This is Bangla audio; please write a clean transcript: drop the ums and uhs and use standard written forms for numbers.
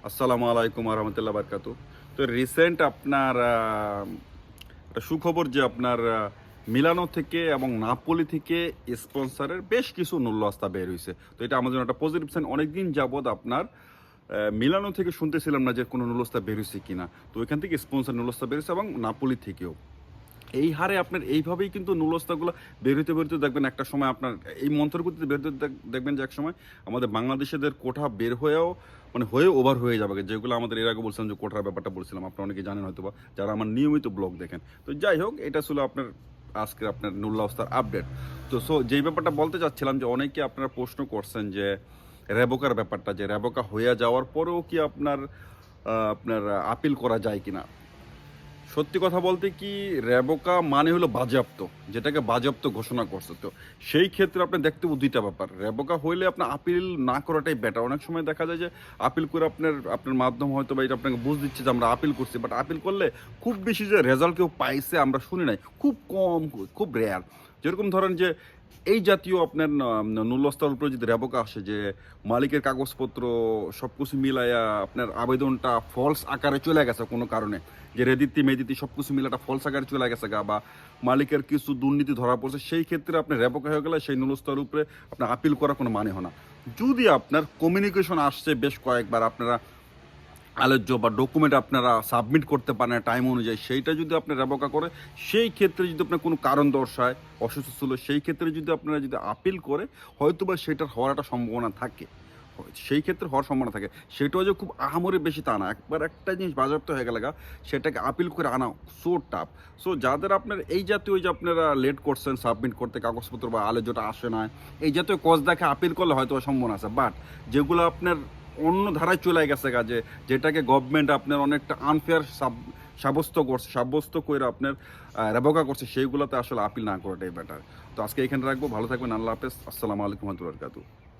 আসসালামু আলাইকুম রহমতুল্লাহ বারকাতু। তো রিসেন্ট আপনার একটা সুখবর যে আপনার মিলানো থেকে এবং নাপোলি থেকে স্পন্সরের বেশ কিছু নুল্লাস্তা বের হয়েছে। তো এটা আমার জন্য একটা পজিটিভ সাইন। অনেকদিন যাবৎ আপনার মিলানো থেকে শুনতেছিলাম না যে কোনো নুল্লাস্তা বের হয়েছে কিনা। তো ওইখান থেকে স্পন্সর নুল্লাস্তা বের হয়েছে এবং নাপোলি থেকেও এই হারে আপনার এইভাবেই কিন্তু নুলস্তাগুলো বেরোতে বেরোতে দেখবেন একটা সময় আপনার এই মন্থরগতিতে বেরোতে দেখবেন যে এক সময় আমাদের বাংলাদেশিদের কোঠা বের হয়েও মানে হয়ে ওভার হয়ে যাবে, যেগুলো আমাদের এর আগে বলছিলাম যে কোঠার ব্যাপারটা বলছিলাম, আপনারা অনেকে জানেন হয়তো বা যারা আমার নিয়মিত ব্লগ দেখেন। তো যাই হোক, এটা ছিল আপনার আজকে আপনার নুল্লাস্তার আপডেট। তো যেই ব্যাপারটা বলতে চাচ্ছিলাম যে অনেকে আপনারা প্রশ্ন করছেন যে রেবোকার ব্যাপারটা, যে রেবোকা হয়ে যাওয়ার পরেও কি আপনার আপনার আপিল করা যায় কিনা। সত্যি কথা বলতে কি, রেবোকা মানে হলো বাজেয়াপ্ত, যেটাকে বাজেয়াপ্ত ঘোষণা করছে। তো সেই ক্ষেত্রে আপনি দেখতে হবে দুইটা ব্যাপার। রেবোকা হইলে আপনার আপিল না করাটাই বেটার। অনেক সময় দেখা যায় যে আপিল করে আপনার আপনার মাধ্যম হয়তো বা এটা আপনাকে বুঝ দিচ্ছে যে আমরা আপিল করছি, বাট আপিল করলে খুব বেশি যে রেজাল্ট কেউ পাইছে আমরা শুনি নাই, খুব কম, খুব রেয়ার। যেরকম ধরেন যে এই জাতীয় আপনার নুল্লস্তার উপরে যদি রেবোকা আসে যে মালিকের কাগজপত্র সব কিছু মিলাইয়া আপনার আবেদনটা ফলস আকারে চলে গেছে কোনো কারণে, যে রেদিতি মেদিতি সব কিছু মিলে একটা ফলস আকারে চলে গেছে গা, বা মালিকের কিছু দুর্নীতি ধরা পড়ছে, সেই ক্ষেত্রে আপনি রেবোকা হয়ে গেলে সেই নুলস্তার উপরে আপনার আপিল করার কোনো মানে হয় না। যদি আপনার কমিউনিকেশন আসছে বেশ কয়েকবার, আপনারা আলোচ্য বা ডকুমেন্ট আপনারা সাবমিট করতে পারেন টাইম অনুযায়ী, সেইটা যদি আপনি রেবোকা করে, সেই ক্ষেত্রে যদি আপনার কোনো কারণ দর্শায় অসুস্থ ছিল, সেই ক্ষেত্রে যদি আপনারা যদি আপিল করে, হয়তো বা সেটার হওয়ার একটা সম্ভাবনা থাকে, সেই ক্ষেত্রে হওয়ার সম্ভাবনা থাকে। সেটাও যে খুব আহামরি বেশি তা না, একবার একটা জিনিস বাজেয়াপ্ত হয়ে গেলে সেটাকে আপিল করে আনা সো টাফ। সো যাদের আপনার এই জাতীয় যে আপনারা লেট করছেন সাবমিট করতে কাগজপত্র বা আলোচনা আসে না, এই জাতীয় কজ দেখে আপিল করলে হয়তো সম্ভাবনা আছে। বাট যেগুলো আপনার অন্য ধারায় চলে গেছে কাজে, যেটাকে গভর্নমেন্ট আপনার অনেকটা আনফেয়ার সাব্যস্ত করে আপনার রেবোকা করছে, সেইগুলোতে আসলে আপিল না করাটাই বেটার। তো আজকে এখানে রাখবো। ভালো থাকবেন। আল্লাহ হাফেজ। আসসালামু আলাইকুম ওয়া রাহমাতুল্লাহি ওয়া বারাকাতুহু।